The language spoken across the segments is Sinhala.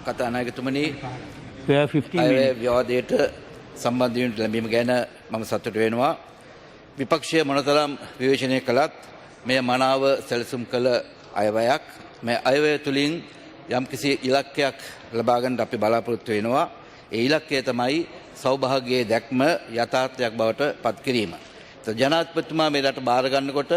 කතානායකතුමනි අය විවාදයට සම්බන්ධ වීමට ලැබීම ගැන මම සතුටු වෙනවා. විපක්ෂය මොනතරම් විවේචනය කළත් මෙය මනාව සැලසුම් කළ අයවැයක්. මේ අයවැය තුලින් යම්කිසි ඉලක්කයක් ලබා ගන්න අපි බලාපොරොත්තු වෙනවා. ඒ ඉලක්කය තමයි සෞභාග්‍යයේ දැක්ම යථාර්ථයක් බවට පත් කිරීම. ජනාධිපතිතුමා මේ රට බාර ගන්නකොට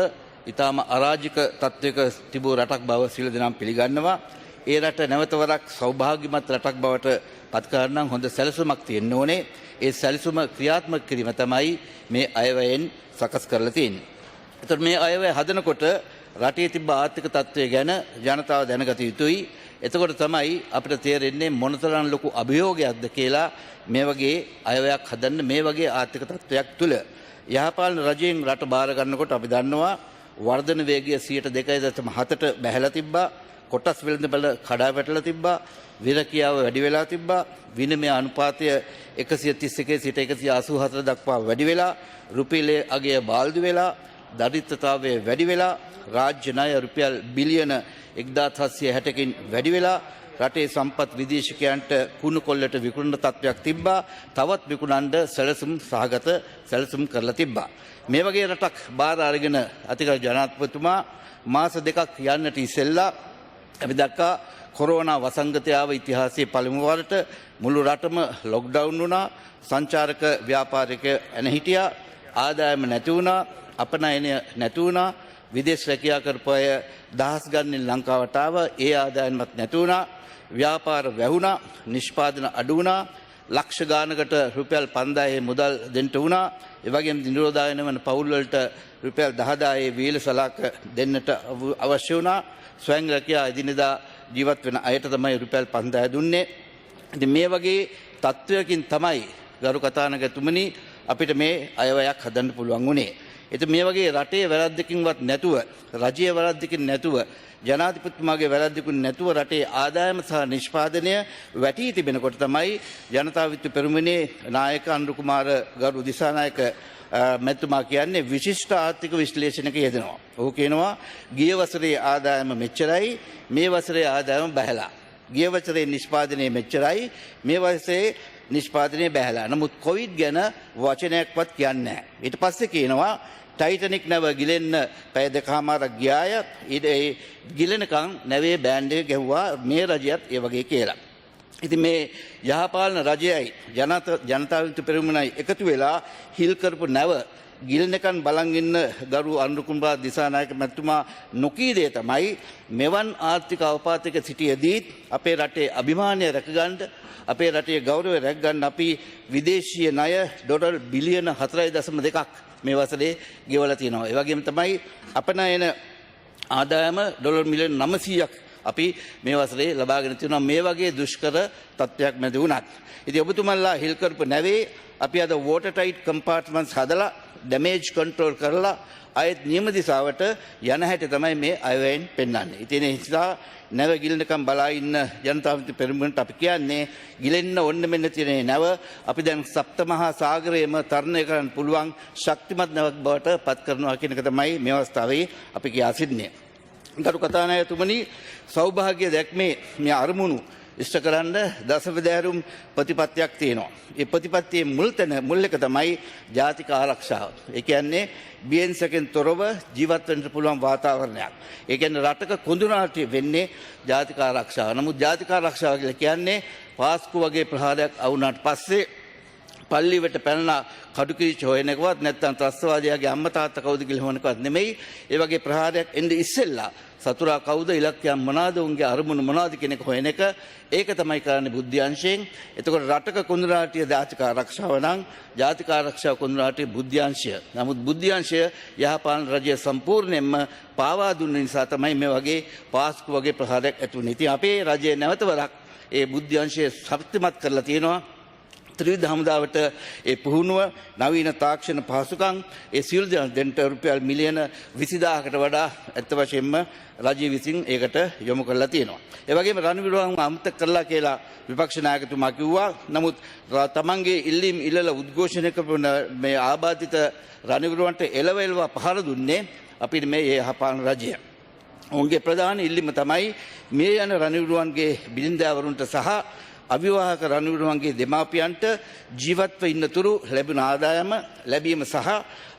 ඊටාම අරාජික තත්වයක තිබූ රටක් බව සියලු දෙනාම පිළිගන්නවා. ඒ රට නැවත වරක් සෞභාග්‍යමත් රටක් බවට පත් කරන්න හොඳ සැලසුමක් තියෙන්න ඕනේ. ඒ සැලසුම ක්‍රියාත්මක කිරීම තමයි මේ අයවැයෙන් සකස් කරලා තියෙන්නේ. එතකොට මේ අයවැය හදනකොට රටේ තිබ්බ ආර්ථික තත්ත්වය ගැන ජනතාව දැනගත යුතුයි. එතකොට තමයි අපිට තේරෙන්නේ මොනතරම් ලොකු අභියෝගයක්ද කියලා මේ වගේ අයවැයක් හදන්න මේ වගේ ආර්ථික තත්ත්වයක් තුල. යහපාලන රජයෙන් රට බාර ගන්නකොට අපි දන්නවා වර්ධන වේගය 2.7ට බැහැලා තිබ්බා. කොටස් වෙළඳපොළ කඩා වැටලා තිබ්බා. විරකියාව වැඩි වෙලා තිබ්බා. විනිමය අනුපාතය 131 සිට 184 දක්වා වැඩි වෙලා, රුපියලේ අගය බාල්දු වෙලා, දරිද්‍රතාවය වැඩි වෙලා, රාජ්‍ය ණය රුපියල් බිලියන 1760කින් වැඩි වෙලා, රටේ සම්පත් විදේශිකයන්ට කුණු කොල්ලට විකුණන තත්ත්වයක් තිබ්බා. තවත් විකුණන්න සැලසුම් සහගත සැලසුම් කරලා තිබ්බා. මේ වගේ රටක් බාර අරගෙන අතිගරු ජනාධිපතිතුමා මාස දෙකක් යන්නට ඉස්සෙල්ලා අපි දැක්කා කොරෝනා වසංගතයාව ඉතිහාසයේ පළමු වරට මුළු රටම ලොක්ඩවුන් වුණා. සංචාරක ව්‍යාපාරික එන හිටියා. ආදායම නැති වුණා. අපනයනය නැති වුණා. විදේශ රැකියා කරපු අය දහස් ගණනින් ලංකාවට ආව. ඒ ආදායමත් නැති වුණා. ව්‍යාපාර වැහුණා. නිෂ්පාදන අඩු වුණා. ලක්ෂ ගානකට රුපියල් 5000 මුදල් දෙන්න වුණා. ඒ වගේම නිරෝධායන වන පවුල් වලට රුපියල් 10000 වීල සලාක දෙන්නට අවශ්‍ය වුණා. ස්වයං රැකියා එදිනෙදා ජීවත් වෙන අයට තමයි රුපියල් 5000 දුන්නේ. ඉතින් මේ වගේ තත්ත්වයකින් තමයි ගරු කතානායකතුමනි අපිට මේ අයවැයක් හදන්න පුළුවන් වුණේ. ඉතින් මේ වගේ රටේ වැරද්දකින්වත් නැතුව, රජයේ වැරද්දකින් නැතුව, ජනාධිපතිතුමාගේ වැරද්දකින් නැතුව රටේ ආදායම සහ නිෂ්පාදනය වැටී තිබෙනකොට තමයි ජනතා විත්තු පෙරමුණේ නායක අනුර කුමාර ගරු දිසානායක මැතිතුමා කියන්නේ විශිෂ්ට ආර්ථික විශ්ලේෂණයක යෙදෙනවා. ඔහු කියනවා ගිය වසරේ ආදායම මෙච්චරයි, මේ වසරේ ආදායම බැහැලා. ගිය වසරේ නිෂ්පාදනය මෙච්චරයි, මේ වසරේ නිෂ්පාදනය බැහැලා. නමුත් කොවිඩ් ගැන වචනයක්වත් කියන්නේ නැහැ. ඊට පස්සේ කියනවා ටයිටනික් නැව ගිලෙන්න පැය දෙකමාරක් ගියාය. ඒ ගිලෙනකන් නැවේ බෑන්ඩ් එක ගැහුවා මේ රජයත් ඒ වගේ කියලා. ඉතින් මේ යහපාලන රජයයි ජනතා විමුක්ති පෙරමුණයි එකතු වෙලා හිල් කරපු නැව ගිලෙනකන් බලන් ඉන්න ගරු අනුර කුමාර දිසානායක මැතිතුමා නොකී දේ තමයි මෙවන් ආර්ථික අවපාතයක සිටියදී අපේ රටේ අභිමානය රැකගන්න, අපේ රටේ ගෞරවය රැකගන්න අපි විදේශීය ණය ඩොලර් බිලියන 4.2ක් මේ වසරේ ගෙවලා තියෙනවා. ඒ වගේම තමයි අපනයන ආදායම ඩොලර් මිලියන 900ක් අපි මේ වසරේ ලබාගෙන තියෙනවා. මේ වගේ දුෂ්කර තත්ත්වයක් මැද වුණත් ඉතින් ඔබතුමන්ලා හිල් කරපු නැවේ අපි අද වෝටර් ටයිට් කම්පාර්ට්මන්ට්ස් හදලා ඩැමේජ් කන්ට්‍රෝල් කරලා ආයෙත් නියම දිශාවට යන හැටි තමයි මේ අයවැයෙන් පෙන්වන්නේ. ඉතින් ඒ නිසා නැව ගිලෙනකම් බලා ඉන්න ජනතා විමුක්ති පෙරමුණට අපි කියන්නේ ගිලෙන්න ඕන්න මෙන්න තියෙන නැව අපි දැන් සප්ත මහා සාගරයේම තරණය කරන්න පුළුවන් ශක්තිමත් නැවක් බවට පත් කරනවා කියන එක තමයි මේ අවස්ථාවේ අපි කියා සිටින්නේ. ගරු කතානායකතුමනි, සෞභාග්‍ය දැක්මේ මේ අරමුණු ඉෂ්ට කරන්න දසවිධාරුම් ප්‍රතිපත්තියක් තියෙනවා. ඒ ප්‍රතිපත්තියේ මුල් එක තමයි ජාතික ආරක්ෂාව. ඒ කියන්නේ බියෙන්සකෙන් තොරව ජීවත් වෙන්න පුළුවන් වාතාවරණයක්. ඒ කියන්නේ රටක කොඳුනාටි වෙන්නේ ජාතික ආරක්ෂාව. නමුත් ජාතික ආරක්ෂාව කියලා කියන්නේ පාස්කු වගේ ප්‍රහාරයක් වුණාට පස්සේ පල්ලිවට පැනලා කඩු කිරිච්ච හොයන එකවත් නැත්නම් ත්‍රස්තවාදියාගේ අම්මා තාත්තා කවුද කියලා හොයන එකවත් නෙමෙයි. ඒ වගේ ප්‍රහාරයක් එන්නේ ඉස්සෙල්ලා සතුරා කවුද, ඉලක්කයන් මොනවාද, උන්ගේ අරමුණු මොනවාද කියන එක හොයන එක. ඒක තමයි කරන්නේ බුද්ධ්‍යංශයෙන්. එතකොට රටක කොඳුනාටිය ජාතික ආරක්ෂාව නම් ජාතික ආරක්ෂාව කොඳුනාටිය බුද්ධ්‍යංශය. නමුත් බුද්ධ්‍යංශය යහපාලන රජය සම්පූර්ණයෙන්ම පාවා දුන්න නිසා තමයි මේ වගේ පාස්කු වගේ ප්‍රහාරයක් ඇති වුනේ. ඉතින් අපේ රජය නැවත වරක් ඒ බුද්ධ්‍යංශය ශක්තිමත් කරලා තියෙනවා. ත්‍රිවිධ හමුදාවට ඒ පුහුණුව, නවීන තාක්ෂණ පහසුකම්, ඒ සියලු දෙන්ට රුපියල් මිලියන 20000කට වඩා ඇත්ත වශයෙන්ම රජය විසින් ඒකට යොමු කරලා තියෙනවා. ඒ වගේම රණවිරුවන් අමතක කරලා කියලා විපක්ෂ නායකතුමා කිව්වා. නමුත් තමන්ගේ ඉල්ලීම් ඉල්ලලා උද්ඝෝෂණය කරන මේ ආබාධිත රණවිරුවන්ට එළවෙලව පහර දුන්නේ අපිට මේ යහපාලන රජය. ඔවුන්ගේ ප්‍රධාන ඉල්ලීම තමයි මේ යන රණවිරුවන්ගේ බිරින්දෑවරුන්ට සහ අවිවාහක රණවිරුවන්ගේ දෙමාපියන්ට ජීවත්ව ඉන්නතුරු ලැබෙන ආදායම ලැබීම සහ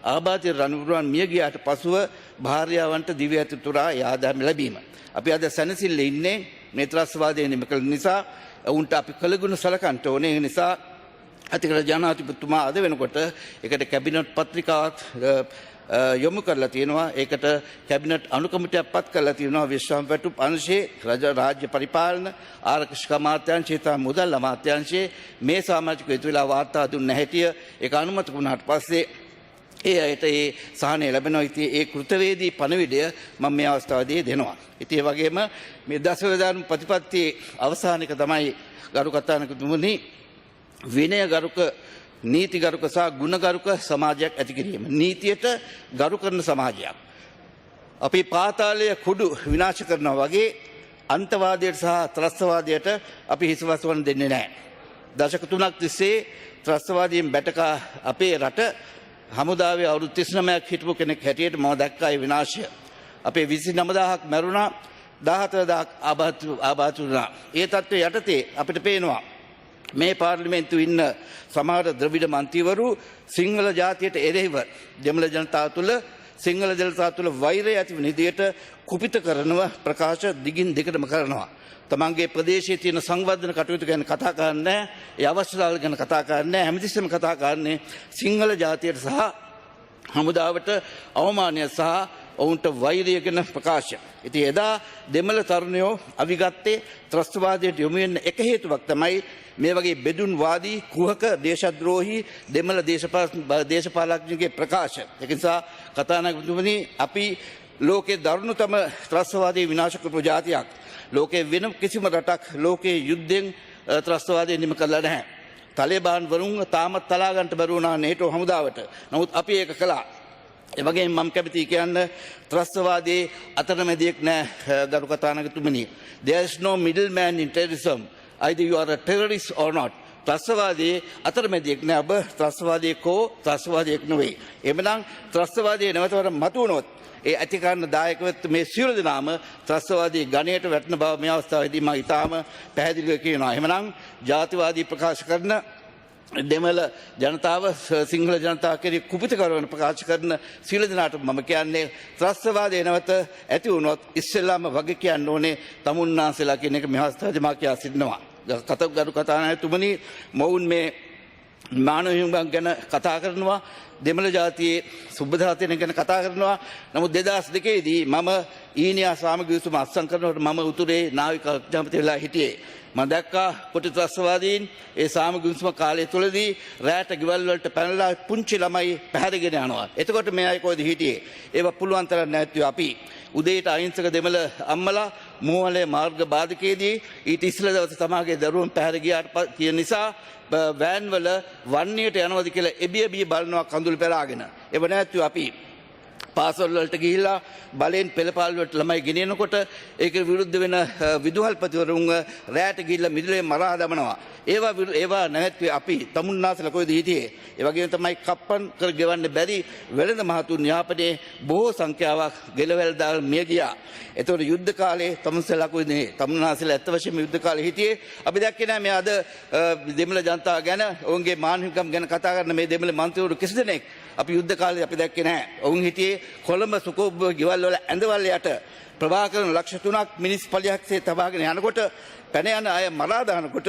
ආබාධිත රණවිරුවන් මිය ගියාට පසුව භාර්යාවන්ට දිව්‍ය ඇතුතුරා ඒ ආදායම ලැබීම. අපි අද සැනසෙල්ලේ ඉන්නේ මේ ත්‍රස්තවාදය නිම කළ නිසා ඔවුන්ට අපි කළගුණ සලකන්ට ඕනේ. ඒ නිසා අතිගරු ජනාධිපතිතුමා අද වෙනකොට ඒකට කැබිනට් පත්‍රිකාවක් යොමු කරලා තියෙනවා. ඒකට කැබිනට් අනුකමිටියක් පත් කරලා තියෙනවා. විශ්‍රාම වැටුප් අංශයේ රාජ්‍ය පරිපාලන ආරක්ෂක අමාත්‍යාංශය සහ මුදල් අමාත්‍යාංශයේ මේ සමාජික යුතුයලා වාර්තා දුන්න හැටිය ඒක අනුමත වුණාට පස්සේ ඒ අයට ඒ සහනය ලැබෙනවා. ඉතින් ඒ කෘතවේදී පණවිඩය මම මේ අවස්ථාවේදී දෙනවා. ඉතින් ඒ වගේම මේ දසවදාන ප්‍රතිපත්තියේ අවසානික තමයි ගරු කතානායකතුමනි විනයගරුක නීතිගරුක සහ ගුණගරුක සමාජයක් ඇති කිරීම. නීතියට ගරු කරන සමාජයක්. අපි පාතාලය කුඩු විනාශ කරනවා වගේ අන්තවාදයට සහ ත්‍රස්තවාදයට අපි හිසවස්වන්න දෙන්නේ නැහැ. දශක 3ක් තිස්සේ ත්‍රස්තවාදයෙන් බැටකා අපේ රට හමුදාවේ අවුරුදු 39ක් හිටපු කෙනෙක් හැටියට මම දැක්කා ඒ විනාශය. අපේ 29000ක් මැරුණා, 14000ක් ආබාධ වුණා. ඒ තත්ත්වය යටතේ අපිට පේනවා මේ පාර්ලිමේන්තුවේ ඉන්න සමහර ද්‍රවිඩ මන්ත්‍රීවරු සිංහල ජාතියට එරෙහිව දෙමළ ජනතාව තුළ සිංහල ජනතාව තුළ වෛරය ඇති වෙන විදියට කුපිත කරනවා, ප්‍රකාශ දිගින් දිගටම කරනවා. තමන්ගේ ප්‍රදේශයේ තියෙන සංවර්ධන කටයුතු ගැන කතා කරන්නේ, ඒ අවශ්‍යතාවල් ගැන කතා කරන්නේ, හැමතිස්සෙම කතා කරන්නේ සිංහල ජාතියට සහ හමුදාවට අවමානය සහ ඔවුන්ට වෛරය ගැන ප්‍රකාශ. ඉතින් එදා දෙමළ තරුණයෝ අවිගත්තේ ත්‍රස්තවාදයට යොමු වෙන්න එක හේතුවක් තමයි මේ වගේ බෙදුන්වාදී කුහක දේශද්‍රෝහී දෙමළ දේශපාලඥයන්ගේ ප්‍රකාශ. ඒක නිසා කතානායකතුමනි අපි ලෝකේ දරුණුතම ත්‍රස්තවාදී විනාශ කරපු ජාතියක්. ලෝකේ වෙන කිසිම රටක් ලෝකේ යුද්ධෙන් ත්‍රස්තවාදය නිම කළා නැහැ. තාලිබාන් වරුන් තාමත් තලා ගන්නට බැරි වුණා නේටෝ හමුදාවට. නමුත් අපි ඒක කළා. ඒ වගේම මම කැමතියි කියන්න ත්‍රස්තවාදයේ අතරමැදියෙක් නැහැ ගරු කතානායකතුමනි. There is no middleman in terrorism. Either you are a terrorist or not. ත්‍රස්තවාදයේ අතරමැදියෙක් නෑ. ඔබ ත්‍රස්තවාදයේ කෝ ත්‍රස්තවාදයක් නෙවෙයි. එමනම් ත්‍රස්තවාදයේ නැවතවර මතුවනොත් ඒ ඇති කරන දායකවත් මේ සියලු දෙනාම ත්‍රස්තවාදී ගණයට වැටෙන බව මේ අවස්ථාවේදී මම ඊටාම පැහැදිලිව කියනවා. එහෙමනම් ජාතිවාදී ප්‍රකාශ කරන දෙමළ ජනතාව සිංහල ජනතාව කෙරෙහි කුපිත කරන ප්‍රකාශ කරන සියලු දෙනාට මම කියන්නේ ත්‍රස්තවාදය නැවත ඇති වුණොත් ඉස්සෙල්ලාම වගේ කියන්න ඕනේ තමුන්නාන්සලා කියන එක මේ අවස්ථාවේදී මා කියා සිටිනවා. ගරු කතානායකතුමනි, මොවුන් මේ මානව හිමිකම් ගැන කතා කරනවා, දෙමළ ජාතියේ සුබදාතන ගැන කතා කරනවා. නමුත් 2002 දී මම ඊනියා සාමගිරි විසුම අත්සන් කරනකොට මම උතුරේ නාවික අධ්‍යාපති වෙලා හිටියේ. මම දැක්කා කොටි ත්‍රස්තවාදීන් ඒ සාමගිරි විසුම කාලය තුලදී රැට ගෙවල් වලට පැනලා පුංචි ළමයි පැහැරගෙන යනවා. එතකොට මේ අය කොහෙද හිටියේ? ඒවා පුළුවන් තරම් නැත්නම් අපි උදේට අහිංසක දෙමළ අම්මලා මෝහලේ මාර්ග බාධකයේදී ඊට ඉස්සෙල්ලා දවසේ තමාගේ දරුවන් පැහැර ගියාට කියන නිසා වෑන් වල වන්නේට යනවාද කියලා එබිය බලනවා කඳුළු පෙරාගෙන. ඒව නැත්නම් අපි පාසල් වලට ගිහිල්ලා බලෙන් පෙළපාල් වලට ළමයි ගෙනියනකොට ඒක විරුද්ධ වෙන විදුහල්පතිවරුන් රැට ගිහිල්ලා මිදුලේ මරා දමනවා. ඒවා නැත්නම් අපි තමුන්නාසලා කොහෙද හිටියේ? ඒ වගේම තමයි කප්පන් කර ගෙවන්න බැරි වෙළඳ මහතුන් යාපනයේ බොහෝ සංඛ්‍යාවක් ගෙලවැල් දාලා මිය ගියා. ඒතකොට යුද්ධ කාලේ තමුන්සලා කොහෙද? තමුන්නාසලා ඇත්ත වශයෙන්ම යුද්ධ කාලේ හිටියේ. අපි දැක්කේ නෑ මේ අද දෙමළ ජනතාව ගැන ඔවුන්ගේ මානවිකම් ගැන කතා කරන මේ දෙමළ මන්ත්‍රීවරු කිසි දෙනෙක් අපි යුද්ධ කාලේ අපි දැක්කේ නෑ. ඔවුන් හිටියේ කොළඹ සුකෝබ් ගෙවල් වල ඇඳවල් යට ප්‍රභාකරන් ලක්ෂ 3ක් මිනිස් පලියක්සේ තබාගෙන යනකොට පැන යන අය මරා දානකොට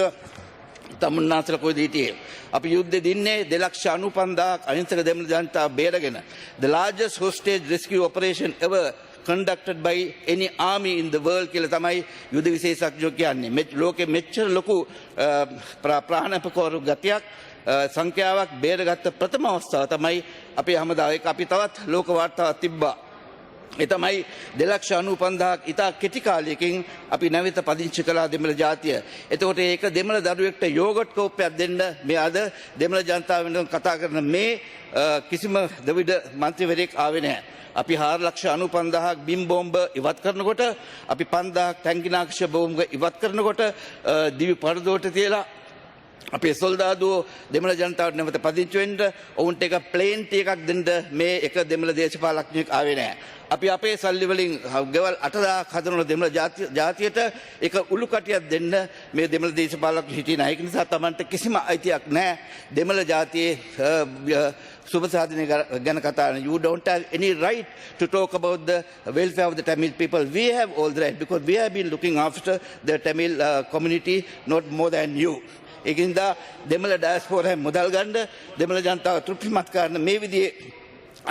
තමුන්නාසල කොහෙද හිටියේ? අපි යුද්ධෙ දින්නේ 2,95,000ක් අහිංසක දෙමළ ජනතාව බේරගෙන. The largest hostage rescue operation ever conducted by any army in the world කියලා තමයි යුද විශේෂඥයෝ කියන්නේ. ලෝකෙ මෙච්චර ලොකු ප්‍රාණපකවරු ගතියක් සංඛ්‍යාවක් බේරගත්ත ප්‍රථම අවස්ථාව තමයි අපේ හමුදාව. ඒක අපි තවත් ලෝක වාර්තාවක් තිබ්බා. ඒ තමයි 2,95,000ක් ඉතා කෙටි කාලයකින් අපි නැවත පදිංචි කළා දෙමළ ජාතිය. එතකොට ඒක දෙමළ දරුවෙක්ට යෝගට් කෝප්පයක් දෙන්න මේ අද දෙමළ ජනතාව වෙනුවෙන් කතා කරන මේ කිසිම ද්‍රවිඩ මන්ත්‍රීවරයෙක් ආවේ නැහැ. අපි 4,95,000ක් බිම් බෝම්බ ඉවත් කරනකොට, අපි 5,000ක් ටැංගිනාක්ෂ බෝම්බ ඉවත් කරනකොට, දිවි පරදෝට තියලා අපේ සොල්දාදුවෝ දෙමළ ජනතාවට නැවත පදිංචි වෙන්න ඔවුන්ට එක ප්ලේන් ටිකක් දෙන්න මේ එක දෙමළ දේශපාලඥයෙක් ආවේ නැහැ. අපි අපේ සල්ලි වලින් ගෙවල් 8000ක් හදන දෙමළ ජාතියට එක උළු කටියක් දෙන්න මේ දෙමළ දේශපාලඥ හිටියේ නැහැ. ඒක නිසා Tamanට කිසිම අයිතියක් නැහැ දෙමළ ජාතියේ සුබ සාධනය ගැන කතා කරන. You don't have any right to talk about the welfare of the Tamil people. We have all the right because we have been looking after the Tamil community not more than you. ඒකින්ද දෙමළ ඩයස්පෝරා මුදල් ගන්න දෙමළ ජනතාව තෘප්තිමත් කරන මේ විදිහේ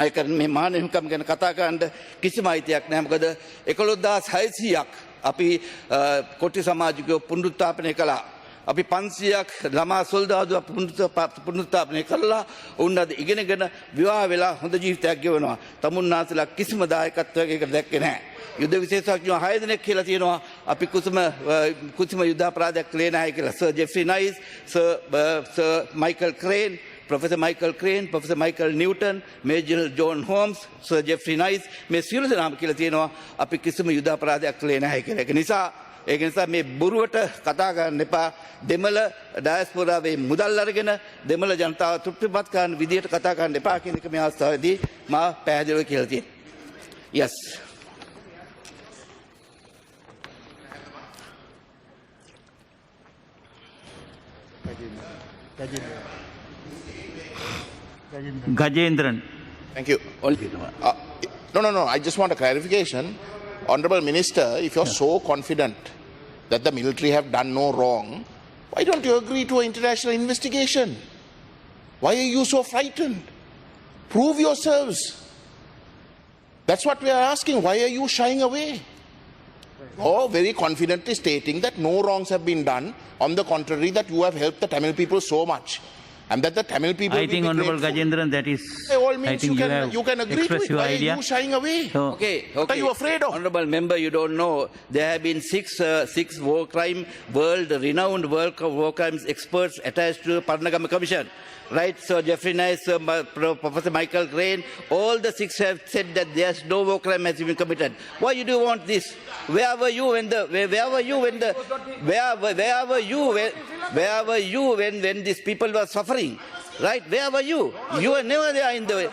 අය කරන මේ මානව හිමිකම් ගැන කතා කරන්න කිසිම අයිතියක් නැහැ. මොකද 11600ක් අපි කොටි සමාජිකයෝ පුනරුත්ථාපනය කළා. අපි 500ක් ළමා සොල්දාදුව පුනරුත්ථාපනය කළා. උන් අද ඉගෙනගෙන විවාහ වෙලා හොඳ ජීවිතයක් ගෙවනවා. තමුන්නාසලා කිසිම දායකත්වයක් ඒකට දැක්කේ නැහැ. යුද්ධ විශේෂඥයෝ 6 දෙනෙක් කියලා තියෙනවා අපි කුසම යුද්ධ අපරාධයක් කළේ නැහැ කියලා. Sir Geoffrey Nice, sir Michael Crane, Professor Michael Crane, Professor Michael Newton, Major John Holmes, Sir Jeffrey Nice මේ සියලු දෙනාම කියලා තියෙනවා අපි කිසිම යුද්ධ අපරාධයක් කළේ නැහැ කියලා. ඒක නිසා මේ බොරුවට කතා කරන්න එපා. දෙමළ ඩයස්පෝරාවේ මුදල් අරගෙන දෙමළ ජනතාව තෘප්තිමත් කරන විදියට කතා කරන්න එපා කියන එක මේ අවස්ථාවේදී මා පැහැදිලිව කියලා තියෙනවා. Yes. Gajendran. Thank you. No. I just want a clarification. Honorable Minister, if you're so confident that the military have done no wrong, why don't you agree to an international investigation? Why are you so frightened? Prove yourselves. That's what we are asking. Why are you shying away? Or very confidently stating that no wrongs have been done. On the contrary, that you have helped the Tamil people so much. And that the Tamil people I think, Honorable Gajendran, that is, by all means I think you can agree to it. your Why idea. are you shying away? So, Okay. What are you afraid of? Honorable member, you don't know. There have been six war crime, renowned war crimes experts attached to the Parnagama Commission. Right, Sir Jeffrey Nice, Sir Professor Michael Crane, all the 6 have said that there's no war crime has been committed. Why you do want this? Where were you when these people were suffering? Right? Where were you? You were never there in the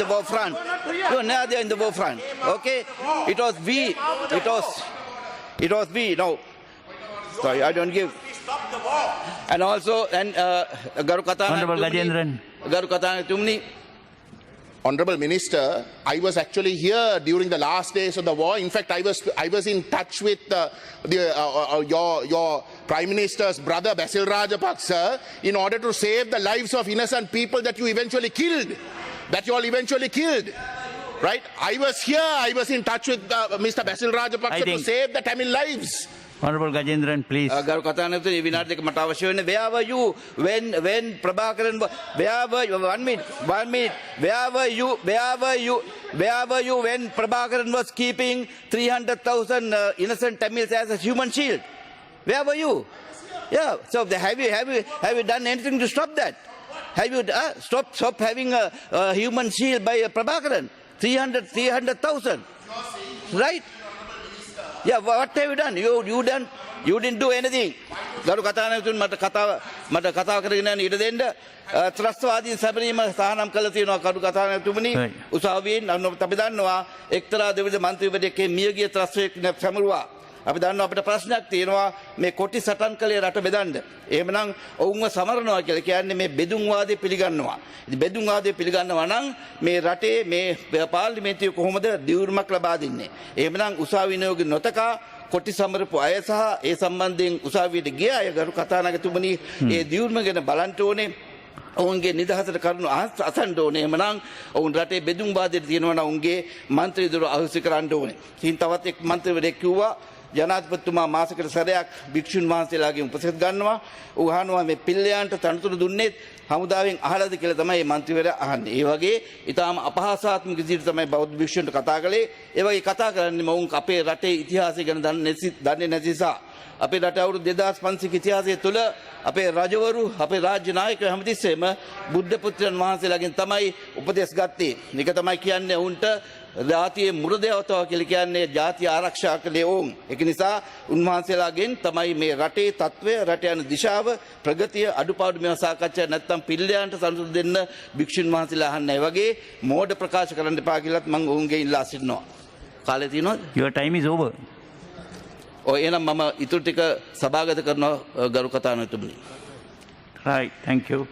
war front. You were never there in the war front. Okay? It was we. No. Sorry, I don't give. And also, Garu Katana. Honorable Gajendran. Garu Katana Tumni. Honorable Minister, I was actually here during the last days of the war. In fact, I was in touch with your Prime Minister's brother Basil Rajapaksa in order to save the lives of innocent people that you all eventually killed. Right? I was here. I was in touch with Mr. Basil Rajapaksa to save the Tamil lives. Honorable Gajendran, please. Garu Kathanathu විනාඩි දෙක මට අවශ්‍ය වෙන්නේ. Where were you when Prabhakaran? Where were you? One minute. Where were you when Prabhakaran was keeping 300,000 innocent Tamils as a human shield? Where were you? Yeah. So have you done anything to stop that? Have you stop having a human shield by Prabhakaran? 300,000. Right? Yeah, what have you done? You didn't do anything. Garu Kathanathu මට කතා කරගෙන යන ඉඩ දෙන්න ත්‍රස්තවාදීන් සැපරීම සාහනම් කළ තියෙනවා කරු කතානායකතුමනි. උසාවියෙන් අපි දන්නවා එක්තරා දෙවිද මන්ත්‍රීවරයෙක් මියගිය ත්‍රස්තයෙක් සැමරුවා. අපි දන්නවා අපිට ප්‍රශ්නයක් තියෙනවා මේ කොටි සටන් කලේ රට බෙදන්න. එහෙමනම් ඔවුන්ව සමරනවා කියලා කියන්නේ මේ බෙදුම් වාදය පිළිගන්නවා. ඉතින් බෙදුම් වාදය පිළිගන්නවා නම් මේ රටේ මේ පාර්ලිමේන්තුවේ කොහොමද දියුණුවක් ලබා දෙන්නේ? එහෙමනම් උසාවි නියෝග නොතකා කොටි සමරපු අය සහ ඒ සම්බන්ධයෙන් උසාවියට ගිය අය ගරු කතානායකතුමනි ඒ දියුණුව ගැන බලන්න ඕනේ. ඔවුන්ගේ නිදහසට කරුණු අසන්න ඕනේ. එමනම් ඔවුන් රටේ බෙදුම් වාදයට තියෙනවා නම් ඔවුන්ගේ මන්ත්‍රී දුර අහුසි කරන්න ඕනේ. ඉතින් තවත් එක් මන්ත්‍රීවරයෙක් කිව්වා ජනාධිපතිතුමා මාසයකට සැරයක් භික්ෂුන් වහන්සේලාගෙන් උපසෙත් ගන්නවා. ඌ අහනවා මේ පිල්ලයන්ට තනතුරු දුන්නේ හමුදාවෙන් අහලාද කියලා තමයි මේ මන්ත්‍රීවරයා අහන්නේ. ඒ වගේ ඊටාම අපහාසාත්මක විදිහට තමයි බෞද්ධ භික්ෂුන්ට කතා කළේ. ඒ වගේ කතා කරන්නේ මොවුන් අපේ රටේ ඉතිහාසය ගැන දන්නේ නැති නිසා. අපේ රටේ අවුරුදු 2500ක ඉතිහාසය තුළ අපේ රජවරු අපේ රාජ්‍ය නායකයෝ හැමතිස්සෙම බුද්ධ පුත්‍රයන් වහන්සේලාගෙන් තමයි උපදෙස් ගත්තේ. මේක තමයි කියන්නේ උන්ට ජාතියේ මුරදේවතාව කියලා කියන්නේ ජාතිය ආරක්ෂා කළේ ඔවුන්. ඒක නිසා උන්වහන්සේලාගෙන් තමයි මේ රටේ තත්ත්වය, රට යන දිශාව, ප්‍රගතිය, අඩුපාඩු මේවා සාකච්ඡා නැත්නම් පිල්ලයන්ට සනසුරු දෙන්න භික්ෂුන් වහන්සේලා අහන්නේ වගේ මෝඩ ප්‍රකාශ කරන්න එපා කියලාත් මම ඔවුන්ගේ ඉල්ලා සිටිනවා. කාලය තියෙනවද? Your time is over. ඔය එහෙනම් මම ඉතුරු ටික සභාගත කරනවා ගරු කතානායකතුමනි. Right. Thank you.